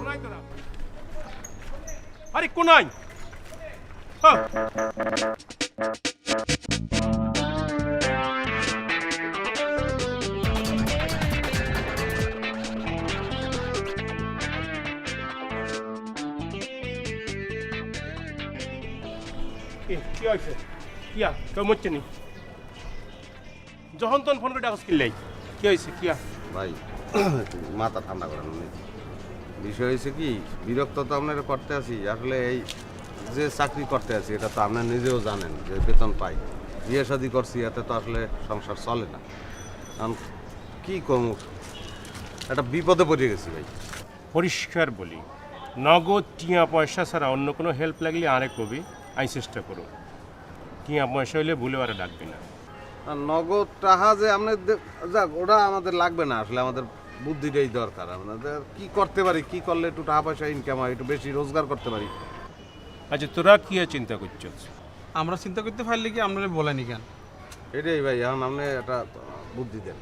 কোনায় তোরা আরে কোনায় হ্যাঁ কি হয়েছে কিয়া কেউ মরছে নি যখন তখন ফোন করে ডাকস কিনলেই কি হয়েছে কিয়া ভাই মাথা ঠান্ডা করেন উনি বিষয় হয়েছে কি বিরক্ত তো আপনারা করতে আছি আসলে এই যে চাকরি করতে আছি এটা তো আপনার নিজেও জানেন যে বেতন পাই বিয়ে শাদি করছি এতে তো আসলে সংসার চলে না কারণ কী করবো একটা বিপদে পড়ে গেছি ভাই পরিষ্কার বলি নগদ টিয়া পয়সা ছাড়া অন্য কোনো হেল্প লাগলে আরে কবি আমি চেষ্টা করো টিয়া পয়সা হইলে ভুলে আর ডাকবি না আর নগদ টাকা যে আপনার যাক ওটা আমাদের লাগবে না আসলে আমাদের বুদ্ধিটাই দরকার আমাদের কী করতে পারি কী করলে একটু টাকা পয়সা ইনকাম হয় একটু বেশি রোজগার করতে পারি আচ্ছা তোরা কি চিন্তা করছিস আমরা চিন্তা করতে পারলে কি আপনারা বলেনি কেন এটাই ভাই এখন আপনি একটা বুদ্ধি দেন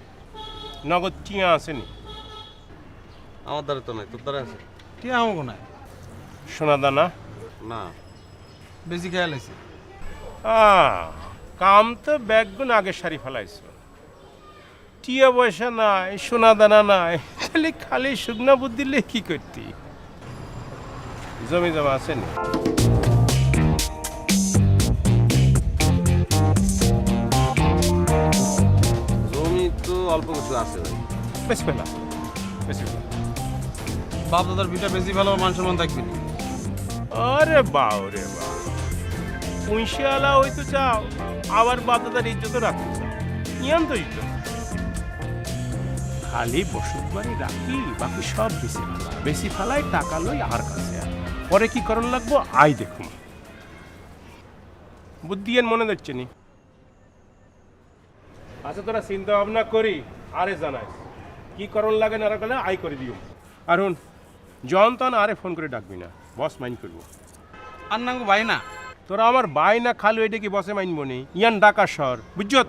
নগদ টিয়া আসেনি আমার দ্বারা তো নাই তোর দ্বারা আছে কি আমাকে নাই সোনা দানা না বেশি খেয়াল আছে কাম তো ব্যাগগুন আগে সারি ফেলাইছ টিয়া পয়সা নাই সোনা দানা নাই খালি খালি শুকনা বুদ্ধি লে কি করতি জমি জমা আসেনি জমি তো অল্প কিছু আছে ভাই বেশি পেলা বেশি পেলা বাপ দাদার বিটা বেশি ভালো মান সম্মান থাকবে না। আরে বাও রে বা পুঁইশালা ওই তো চাও আবার বাদাদার ইজ্জত রাখতে চাও ইয়ান তো ইজ্জত খালি বসত বাড়ি রাখি বাকি সব বেশি ফেলাই টাকা লই আর কাছে পরে কি করণ লাগবো আই দেখুন বুদ্ধি এর মনে যাচ্ছে নি আচ্ছা তোরা চিন্তা ভাবনা করি আরে জানাই কি করণ লাগে না গেলে আই করে দিও আর হুন জন তন আরে ফোন করে ডাকবি না বস মাইন্ড করবো আর নাঙ্গু ভাই না তোরা আমার বাই না খালু এটা কি বসে মাইনবো নি ইয়ান ডাকা শহর বুঝছত